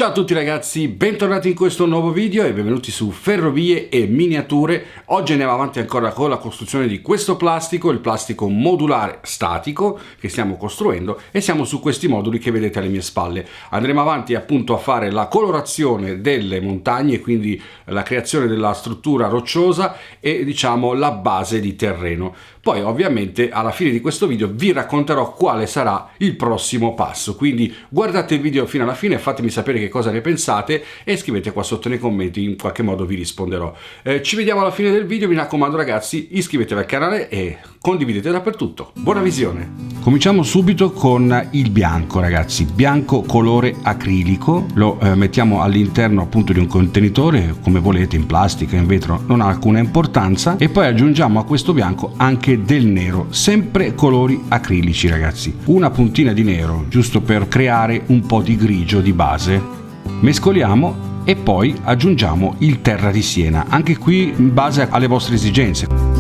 Ciao a tutti ragazzi, bentornati in questo nuovo video e benvenuti su Ferrovie e Miniature. Oggi andiamo avanti ancora con la costruzione di questo plastico, il plastico modulare statico che stiamo costruendo, e siamo su questi moduli che vedete alle mie spalle. Andremo avanti appunto a fare la colorazione delle montagne, quindi la creazione della struttura rocciosa e diciamo la base di terreno. Poi ovviamente alla fine di questo video vi racconterò quale sarà il prossimo passo, quindi guardate il video fino alla fine, fatemi sapere che cosa ne pensate e scrivete qua sotto nei commenti, in qualche modo vi risponderò. Ci vediamo alla fine del video, mi raccomando ragazzi, iscrivetevi al canale e condividete dappertutto. Buona visione! Cominciamo subito con il bianco ragazzi, bianco colore acrilico, lo mettiamo all'interno appunto di un contenitore, come volete, in plastica, in vetro, non ha alcuna importanza, e poi aggiungiamo a questo bianco anche del nero, sempre colori acrilici ragazzi, una puntina di nero giusto per creare un po' di grigio di base, mescoliamo e poi aggiungiamo il terra di Siena, anche qui in base alle vostre esigenze.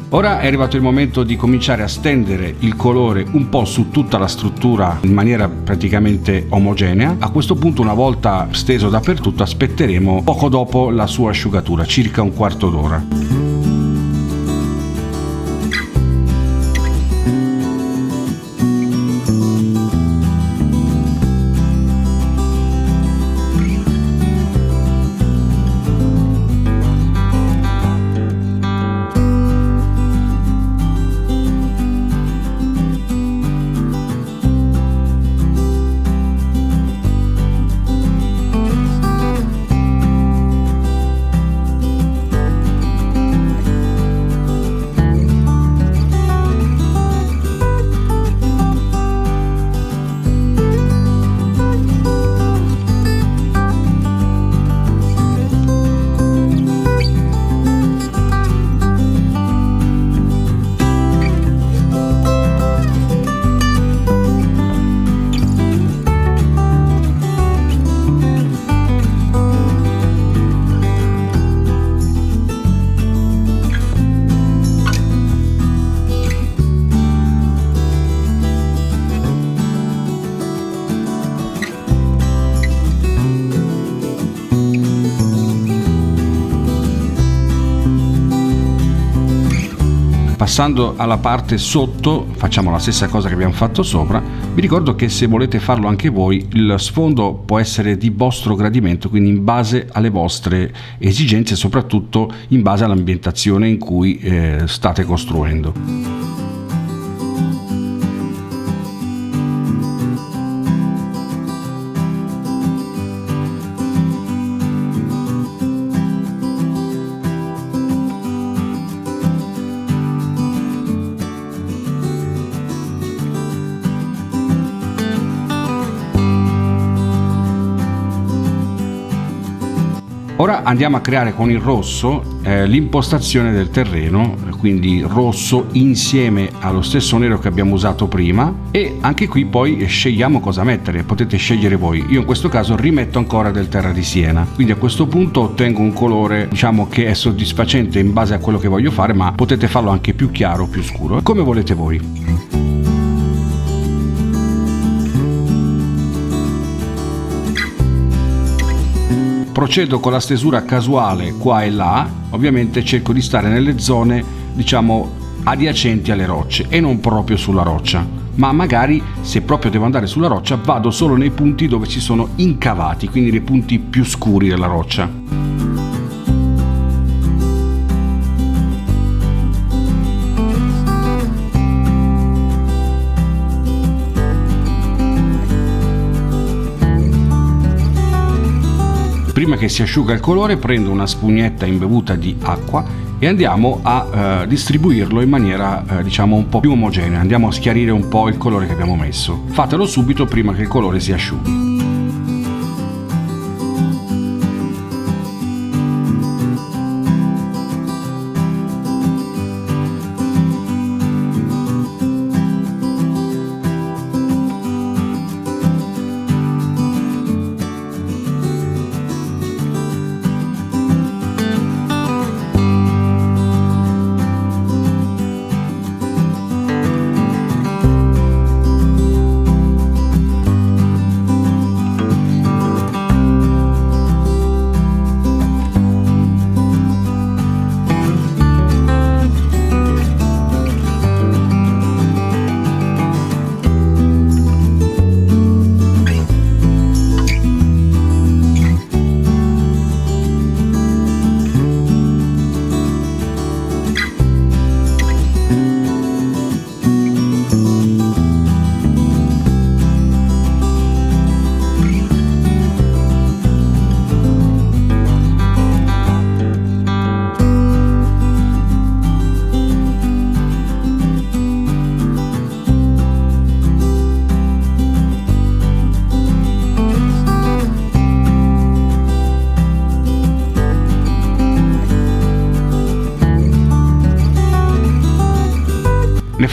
Ora è arrivato il momento di cominciare a stendere il colore un po' su tutta la struttura in maniera praticamente omogenea. A questo punto, una volta steso dappertutto, aspetteremo poco dopo la sua asciugatura, circa un quarto d'ora. Passando alla parte sotto, facciamo la stessa cosa che abbiamo fatto sopra. Vi ricordo che se volete farlo anche voi, il sfondo può essere di vostro gradimento, quindi in base alle vostre esigenze, soprattutto in base all'ambientazione in cui state costruendo. Ora andiamo a creare con il rosso l'impostazione del terreno, quindi rosso insieme allo stesso nero che abbiamo usato prima, e anche qui poi scegliamo cosa mettere, potete scegliere voi. Io in questo caso rimetto ancora del terra di Siena, quindi a questo punto ottengo un colore diciamo che è soddisfacente in base a quello che voglio fare, ma potete farlo anche più chiaro o più scuro, come volete voi. Procedo con la stesura casuale qua e là, ovviamente cerco di stare nelle zone diciamo adiacenti alle rocce e non proprio sulla roccia, ma magari se proprio devo andare sulla roccia vado solo nei punti dove ci sono incavati, quindi nei punti più scuri della roccia. Prima che si asciuga il colore prendo una spugnetta imbevuta di acqua e andiamo a distribuirlo in maniera diciamo un po' più omogenea, andiamo a schiarire un po' il colore che abbiamo messo. Fatelo subito prima che il colore si asciughi.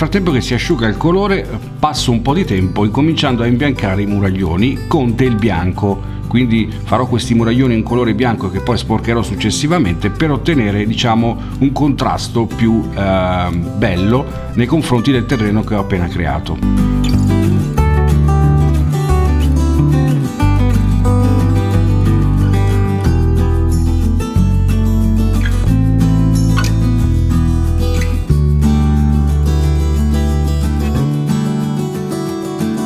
frattempo che si asciuga il colore passo un po' di tempo incominciando a imbiancare i muraglioni con del bianco. Quindi farò questi muraglioni in colore bianco che poi sporcherò successivamente per ottenere, diciamo, un contrasto più bello nei confronti del terreno che ho appena creato.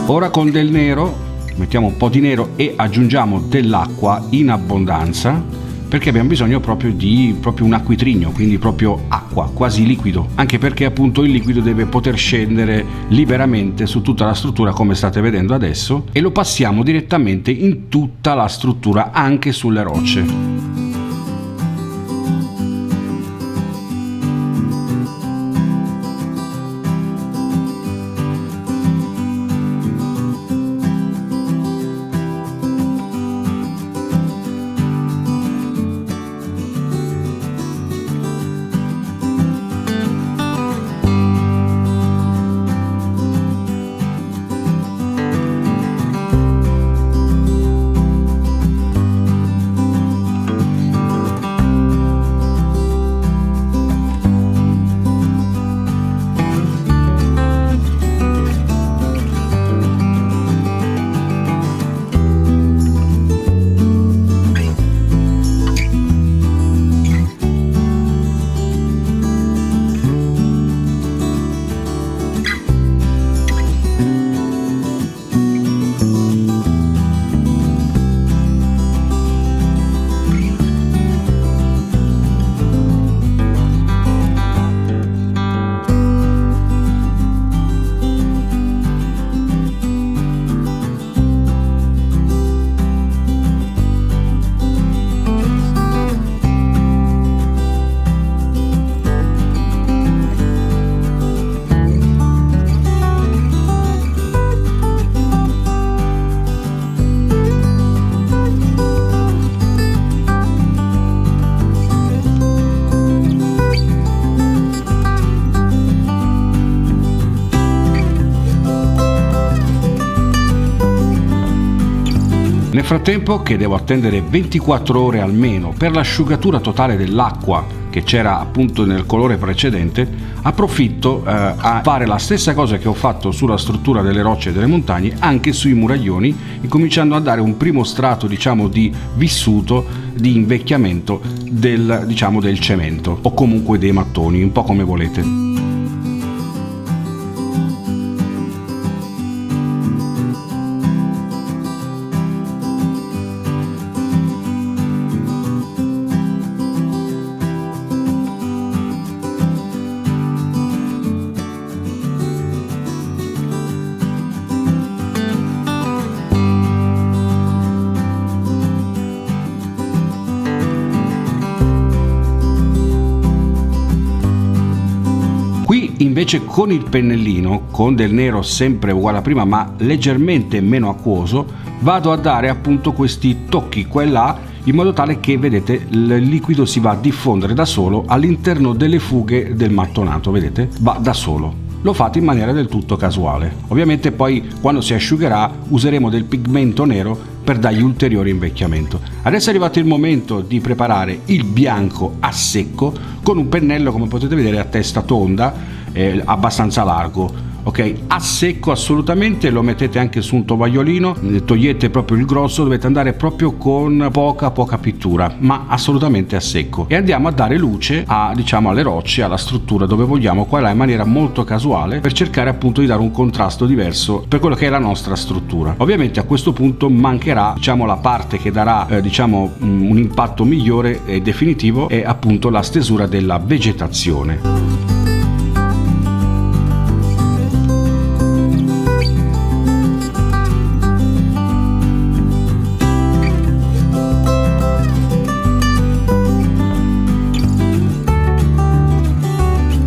Ora con del nero mettiamo un po' di nero e aggiungiamo dell'acqua in abbondanza, perché abbiamo bisogno proprio di un acquitrino, quindi proprio acqua, quasi liquido, anche perché appunto il liquido deve poter scendere liberamente su tutta la struttura come state vedendo adesso, e lo passiamo direttamente in tutta la struttura, anche sulle rocce. Nel frattempo, che devo attendere 24 ore almeno per l'asciugatura totale dell'acqua che c'era appunto nel colore precedente, approfitto a fare la stessa cosa che ho fatto sulla struttura delle rocce e delle montagne anche sui muraglioni, incominciando a dare un primo strato, diciamo, di vissuto, di invecchiamento del cemento o comunque dei mattoni, un po' come volete. Invece con il pennellino, con del nero sempre uguale a prima ma leggermente meno acquoso, vado a dare appunto questi tocchi qua e là, in modo tale che, vedete, il liquido si va a diffondere da solo all'interno delle fughe del mattonato, vedete? Va da solo. Lo fate in maniera del tutto casuale. Ovviamente poi quando si asciugherà useremo del pigmento nero per dargli ulteriore invecchiamento. Adesso è arrivato il momento di preparare il bianco a secco con un pennello, come potete vedere, a testa tonda, abbastanza largo, ok? A secco assolutamente, lo mettete anche su un tovagliolino, togliete proprio il grosso, dovete andare proprio con poca pittura, ma assolutamente a secco, e andiamo a dare luce alle rocce, alla struttura dove vogliamo, qua e là, in maniera molto casuale, per cercare appunto di dare un contrasto diverso per quello che è la nostra struttura. Ovviamente a questo punto mancherà, la parte che darà un impatto migliore e definitivo, è appunto la stesura della vegetazione.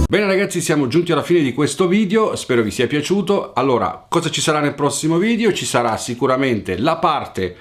Bene ragazzi, siamo giunti alla fine di questo video, spero vi sia piaciuto. Allora, cosa ci sarà nel prossimo video? Ci sarà sicuramente la parte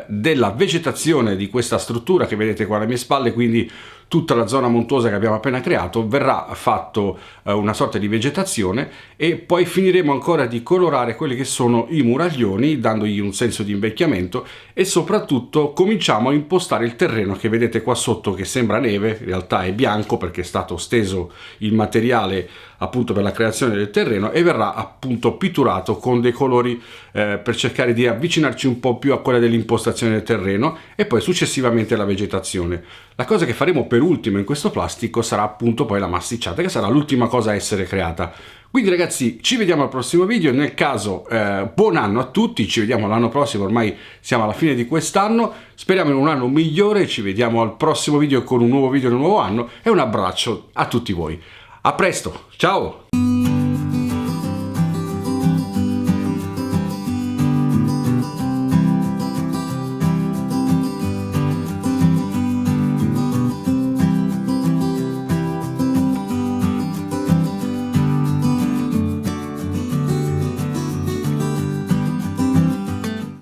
della vegetazione di questa struttura che vedete qua alle mie spalle, quindi tutta la zona montuosa che abbiamo appena creato, verrà fatto una sorta di vegetazione e poi finiremo ancora di colorare quelli che sono i muraglioni, dandogli un senso di invecchiamento, e soprattutto cominciamo a impostare il terreno che vedete qua sotto, che sembra neve, in realtà è bianco perché è stato steso il materiale appunto per la creazione del terreno, e verrà appunto pitturato con dei colori per cercare di avvicinarci un po' più a quella dell'impostazione del terreno, e poi successivamente la vegetazione. La cosa che faremo per ultimo in questo plastico sarà appunto poi la massicciata, che sarà l'ultima cosa a essere creata. Quindi ragazzi, ci vediamo al prossimo video. Nel caso buon anno a tutti, ci vediamo l'anno prossimo, ormai siamo alla fine di quest'anno, speriamo in un anno migliore, ci vediamo al prossimo video con un nuovo video del nuovo anno, e un abbraccio a tutti voi. A presto, ciao!